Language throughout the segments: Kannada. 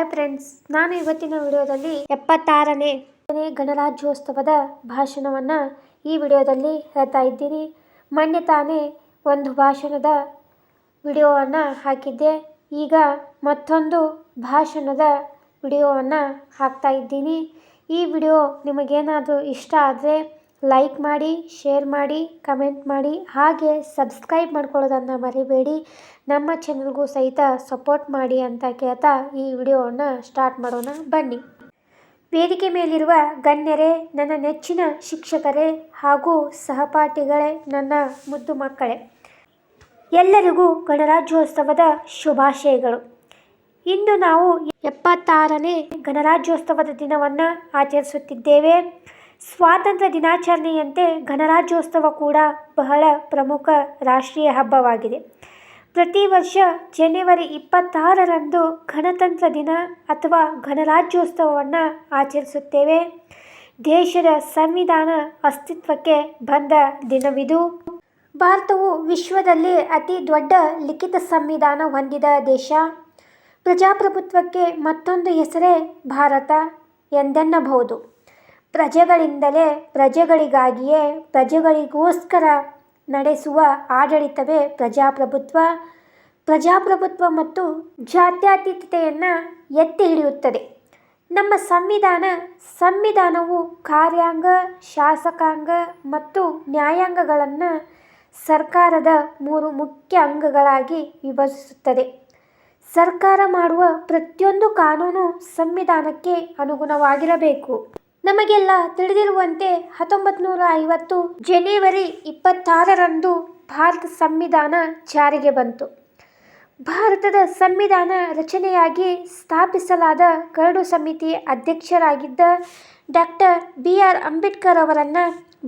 ಹಾಯ್ ಫ್ರೆಂಡ್ಸ್, ನಾನು ಇವತ್ತಿನ ವಿಡಿಯೋದಲ್ಲಿ 76ನೇ ಗಣರಾಜ್ಯೋತ್ಸವದ ಭಾಷಣವನ್ನು ಈ ವಿಡಿಯೋದಲ್ಲಿ ಹೇಳ್ತಾ ಇದ್ದೀನಿ. ಮೊನ್ನೆ ತಾನೇ ಒಂದು ಭಾಷಣದ ವಿಡಿಯೋವನ್ನು ಹಾಕಿದ್ದೆ. ಈಗ ಮತ್ತೊಂದು ಭಾಷಣದ ವಿಡಿಯೋವನ್ನು ಹಾಕ್ತಾ ಇದ್ದೀನಿ. ಈ ವಿಡಿಯೋ ನಿಮಗೇನಾದರೂ ಇಷ್ಟ ಆದರೆ ಲೈಕ್ ಮಾಡಿ, ಶೇರ್ ಮಾಡಿ, ಕಮೆಂಟ್ ಮಾಡಿ, ಹಾಗೆ ಸಬ್ಸ್ಕ್ರೈಬ್ ಮಾಡ್ಕೊಳ್ಳೋದನ್ನು ಮರಿಬೇಡಿ. ನಮ್ಮ ಚಾನಲ್ಗೂ ಸಹಿತ ಸಪೋರ್ಟ್ ಮಾಡಿ ಅಂತ ಕೇಳ್ತಾ ಈ ವಿಡಿಯೋವನ್ನು ಸ್ಟಾರ್ಟ್ ಮಾಡೋಣ ಬನ್ನಿ. ವೇದಿಕೆ ಮೇಲಿರುವ ಗಣ್ಯರೇ, ನನ್ನ ನೆಚ್ಚಿನ ಶಿಕ್ಷಕರೇ ಹಾಗೂ ಸಹಪಾಠಿಗಳೇ, ನನ್ನ ಮುದ್ದು ಮಕ್ಕಳೇ, ಎಲ್ಲರಿಗೂ ಗಣರಾಜ್ಯೋತ್ಸವದ ಶುಭಾಶಯಗಳು. ಇಂದು ನಾವು 76ನೇ ಗಣರಾಜ್ಯೋತ್ಸವದ ದಿನವನ್ನು ಆಚರಿಸುತ್ತಿದ್ದೇವೆ. ಸ್ವಾತಂತ್ರ್ಯ ದಿನಾಚರಣೆಯಂತೆ ಗಣರಾಜ್ಯೋತ್ಸವ ಕೂಡ ಬಹಳ ಪ್ರಮುಖ ರಾಷ್ಟ್ರೀಯ ಹಬ್ಬವಾಗಿದೆ. ಪ್ರತಿ ವರ್ಷ ಜನವರಿ 26ರಂದು ಗಣತಂತ್ರ ದಿನ ಅಥವಾ ಗಣರಾಜ್ಯೋತ್ಸವವನ್ನು ಆಚರಿಸುತ್ತೇವೆ. ದೇಶದ ಸಂವಿಧಾನ ಅಸ್ತಿತ್ವಕ್ಕೆ ಬಂದ ದಿನವಿದು. ಭಾರತವು ವಿಶ್ವದಲ್ಲಿ ಅತಿ ದೊಡ್ಡ ಲಿಖಿತ ಸಂವಿಧಾನ ಹೊಂದಿದ ದೇಶ. ಪ್ರಜಾಪ್ರಭುತ್ವಕ್ಕೆ ಮತ್ತೊಂದು ಹೆಸರೇ ಭಾರತ ಎಂದೆನ್ನಬಹುದು. ಪ್ರಜೆಗಳಿಂದಲೇ, ಪ್ರಜೆಗಳಿಗಾಗಿಯೇ, ಪ್ರಜೆಗಳಿಗೋಸ್ಕರ ನಡೆಸುವ ಆಡಳಿತವೇ ಪ್ರಜಾಪ್ರಭುತ್ವ. ಪ್ರಜಾಪ್ರಭುತ್ವ ಮತ್ತು ಜಾತ್ಯತೀತತೆಯನ್ನು ಎತ್ತಿ ಹಿಡಿಯುತ್ತದೆ ನಮ್ಮ ಸಂವಿಧಾನವು ಕಾರ್ಯಾಂಗ, ಶಾಸಕಾಂಗ ಮತ್ತು ನ್ಯಾಯಾಂಗಗಳನ್ನು ಸರ್ಕಾರದ 3 ಮುಖ್ಯ ಅಂಗಗಳಾಗಿ ವಿಭಜಿಸುತ್ತದೆ. ಸರ್ಕಾರ ಮಾಡುವ ಪ್ರತಿಯೊಂದು ಕಾನೂನು ಸಂವಿಧಾನಕ್ಕೆ ಅನುಗುಣವಾಗಿರಬೇಕು. ನಮಗೆಲ್ಲ ತಿಳಿದಿರುವಂತೆ 1950 ಜನವರಿ 26ರಂದು ಭಾರತ ಸಂವಿಧಾನ ಜಾರಿಗೆ ಬಂತು. ಭಾರತದ ಸಂವಿಧಾನ ರಚನೆಯಾಗಿ ಸ್ಥಾಪಿಸಲಾದ ಕರಡು ಸಮಿತಿ ಅಧ್ಯಕ್ಷರಾಗಿದ್ದ ಡಾಕ್ಟರ್ BR ಅಂಬೇಡ್ಕರ್ ಅವರನ್ನು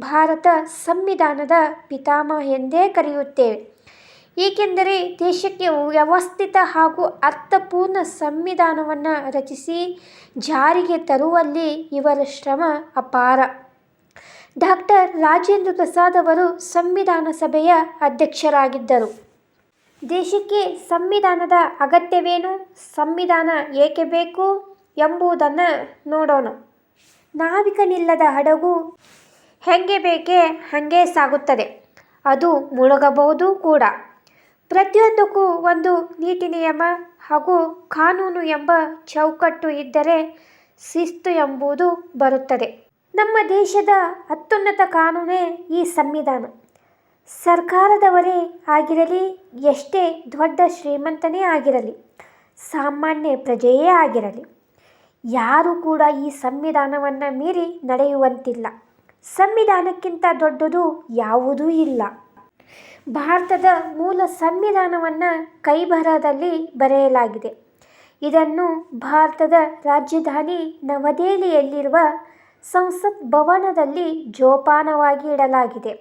ಭಾರತ ಸಂವಿಧಾನದ ಪಿತಾಮಹ ಎಂದೇ ಕರೆಯುತ್ತೇವೆ. ಏಕೆಂದರೆ ದೇಶಕ್ಕೆ ವ್ಯವಸ್ಥಿತ ಹಾಗೂ ಅರ್ಥಪೂರ್ಣ ಸಂವಿಧಾನವನ್ನು ರಚಿಸಿ ಜಾರಿಗೆ ತರುವಲ್ಲಿ ಇವರ ಶ್ರಮ ಅಪಾರ. ಡಾಕ್ಟರ್ ರಾಜೇಂದ್ರ ಪ್ರಸಾದ್ ಅವರು ಸಂವಿಧಾನ ಸಭೆಯ ಅಧ್ಯಕ್ಷರಾಗಿದ್ದರು. ದೇಶಕ್ಕೆ ಸಂವಿಧಾನದ ಅಗತ್ಯವೇನು, ಸಂವಿಧಾನ ಏಕೆ ಬೇಕು ಎಂಬುದನ್ನು ನೋಡೋಣ. ನಾವಿಕನಿಲ್ಲದ ಹಡಗು ಹೆಂಗೆ ಬೇಕೇ ಹಾಗೆ ಸಾಗುತ್ತದೆ, ಅದು ಮುಳುಗಬಹುದು ಕೂಡ. ಪ್ರತಿಯೊಂದಕ್ಕೂ ಒಂದು ನೀತಿ ನಿಯಮ ಹಾಗೂ ಕಾನೂನು ಎಂಬ ಚೌಕಟ್ಟು ಇದ್ದರೆ ಶಿಸ್ತು ಎಂಬುದು ಬರುತ್ತದೆ. ನಮ್ಮ ದೇಶದ ಅತ್ಯುನ್ನತ ಕಾನೂನೇ ಈ ಸಂವಿಧಾನ. ಸರ್ಕಾರದವರೇ ಆಗಿರಲಿ, ಎಷ್ಟೇ ದೊಡ್ಡ ಶ್ರೀಮಂತನೇ ಆಗಿರಲಿ, ಸಾಮಾನ್ಯ ಪ್ರಜೆಯೇ ಆಗಿರಲಿ, ಯಾರೂ ಕೂಡ ಈ ಸಂವಿಧಾನವನ್ನು ಮೀರಿ ನಡೆಯುವಂತಿಲ್ಲ. ಸಂವಿಧಾನಕ್ಕಿಂತ ದೊಡ್ಡದು ಯಾವುದೂ ಇಲ್ಲ. ಭಾರತದ ಮೂಲ ಸಂವಿಧಾನವನ್ನು ಕೈಬರಹದಲ್ಲಿ ಬರೆಯಲಾಗಿದೆ. ಇದನ್ನು ಭಾರತದ ರಾಜಧಾನಿ ನವದೆಹಲಿಯಲ್ಲಿರುವ ಸಂಸತ್ ಭವನದಲ್ಲಿ ಜೋಪಾನವಾಗಿ ಇಡಲಾಗಿದೆ.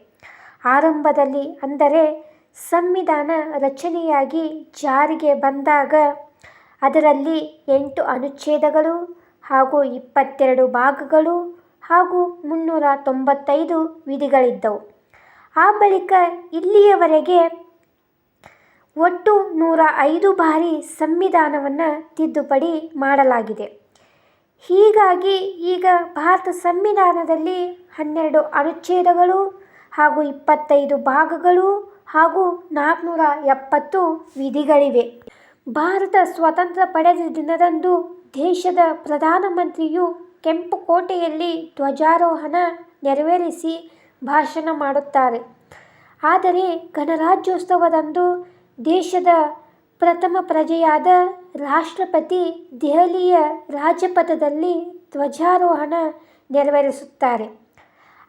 ಆರಂಭದಲ್ಲಿ, ಅಂದರೆ ಸಂವಿಧಾನ ರಚನೆಯಾಗಿ ಜಾರಿಗೆ ಬಂದಾಗ, ಅದರಲ್ಲಿ 8 ಅನುಚ್ಛೇದಗಳು ಹಾಗೂ 22 ಭಾಗಗಳು ಹಾಗೂ 395 ವಿಧಿಗಳಿದ್ದವು. ಆ ಬಳಿಕ ಇಲ್ಲಿಯವರೆಗೆ ಒಟ್ಟು 105 ಬಾರಿ ಸಂವಿಧಾನವನ್ನು ತಿದ್ದುಪಡಿ ಮಾಡಲಾಗಿದೆ. ಹೀಗಾಗಿ ಈಗ ಭಾರತ ಸಂವಿಧಾನದಲ್ಲಿ 12 ಅನುಚ್ಛೇದಗಳು ಹಾಗೂ 25 ಭಾಗಗಳು ಹಾಗೂ 470 ವಿಧಿಗಳಿವೆ. ಭಾರತ ಸ್ವಾತಂತ್ರ್ಯ ಪಡೆದ ದಿನದಂದು ದೇಶದ ಪ್ರಧಾನಮಂತ್ರಿಯು ಕೆಂಪು ಕೋಟೆಯಲ್ಲಿ ಧ್ವಜಾರೋಹಣ ನೆರವೇರಿಸಿ ಭಾಷಣ ಮಾಡುತ್ತಾರೆ. ಆದರೆ ಗಣರಾಜ್ಯೋತ್ಸವದಂದು ದೇಶದ ಪ್ರಥಮ ಪ್ರಜೆಯಾದ ರಾಷ್ಟ್ರಪತಿ ದೆಹಲಿಯ ರಾಜಪಥದಲ್ಲಿ ಧ್ವಜಾರೋಹಣ ನೆರವೇರಿಸುತ್ತಾರೆ.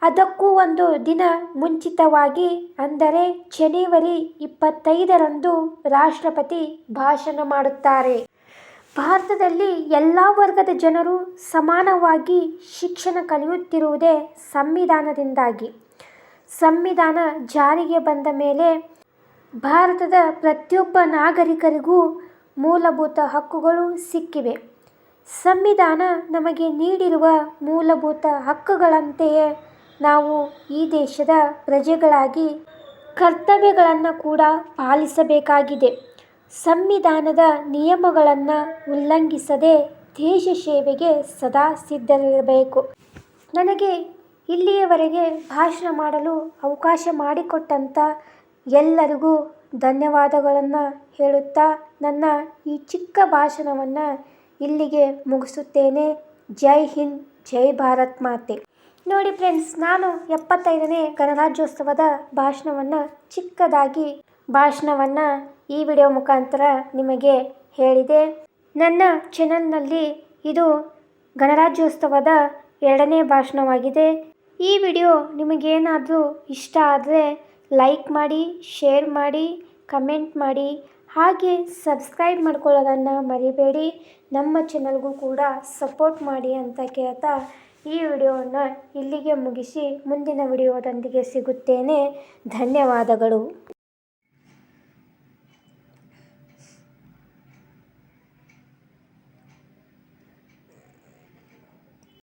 ಅದಕ್ಕೂ ಒಂದು ದಿನ ಮುಂಚಿತವಾಗಿ, ಅಂದರೆ ಜನವರಿ 25ರಂದು ರಾಷ್ಟ್ರಪತಿ ಭಾಷಣ ಮಾಡುತ್ತಾರೆ. ಭಾರತದಲ್ಲಿ ಎಲ್ಲ ವರ್ಗದ ಜನರು ಸಮಾನವಾಗಿ ಶಿಕ್ಷಣ ಕಲಿಯುತ್ತಿರುವುದೇ ಸಂವಿಧಾನದಿಂದಾಗಿ. ಸಂವಿಧಾನ ಜಾರಿಗೆ ಬಂದ ಮೇಲೆ ಭಾರತದ ಪ್ರತಿಯೊಬ್ಬ ನಾಗರಿಕರಿಗೂ ಮೂಲಭೂತ ಹಕ್ಕುಗಳು ಸಿಕ್ಕಿವೆ. ಸಂವಿಧಾನ ನಮಗೆ ನೀಡಿರುವ ಮೂಲಭೂತ ಹಕ್ಕುಗಳಂತೆಯೇ ನಾವು ಈ ದೇಶದ ಪ್ರಜೆಗಳಾಗಿ ಕರ್ತವ್ಯಗಳನ್ನು ಕೂಡ ಪಾಲಿಸಬೇಕಾಗಿದೆ. ಸಂವಿಧಾನದ ನಿಯಮಗಳನ್ನು ಉಲ್ಲಂಘಿಸದೆ ದೇಶ ಸೇವೆಗೆ ಸದಾ ಸಿದ್ಧರಿರಬೇಕು. ನನಗೆ ಇಲ್ಲಿಯವರೆಗೆ ಭಾಷಣ ಮಾಡಲು ಅವಕಾಶ ಮಾಡಿಕೊಟ್ಟಂಥ ಎಲ್ಲರಿಗೂ ಧನ್ಯವಾದಗಳನ್ನು ಹೇಳುತ್ತಾ ನನ್ನ ಈ ಚಿಕ್ಕ ಭಾಷಣವನ್ನು ಇಲ್ಲಿಗೆ ಮುಗಿಸುತ್ತೇನೆ. ಜೈ ಹಿಂದ್, ಜೈ ಭಾರತ್ ಮಾತೆ. ನೋಡಿ ಫ್ರೆಂಡ್ಸ್, ನಾನು 75ನೇ ಗಣರಾಜ್ಯೋತ್ಸವದ ಚಿಕ್ಕದಾಗಿ ಭಾಷಣವನ್ನು ಈ ವಿಡಿಯೋ ಮುಖಾಂತರ ನಿಮಗೆ ಹೇಳಿದೆ. ನನ್ನ ಚಾನಲ್ನಲ್ಲಿ ಇದು ಗಣರಾಜ್ಯೋತ್ಸವದ 2ನೇ ಭಾಷಣವಾಗಿದೆ. ಈ ವಿಡಿಯೋ ನಿಮಗೇನಾದರೂ ಇಷ್ಟ ಆದರೆ ಲೈಕ್ ಮಾಡಿ, ಶೇರ್ ಮಾಡಿ, ಕಮೆಂಟ್ ಮಾಡಿ, ಹಾಗೆ ಸಬ್ಸ್ಕ್ರೈಬ್ ಮಾಡ್ಕೊಳ್ಳೋದನ್ನು ಮರಿಬೇಡಿ. ನಮ್ಮ ಚಾನಲ್ಗೂ ಕೂಡ ಸಪೋರ್ಟ್ ಮಾಡಿ ಅಂತ ಕೇಳ್ತಾ ಈ ವಿಡಿಯೋವನ್ನು ಇಲ್ಲಿಗೆ ಮುಗಿಸಿ ಮುಂದಿನ ವಿಡಿಯೋದೊಂದಿಗೆ ಸಿಗುತ್ತೇನೆ. ಧನ್ಯವಾದಗಳು.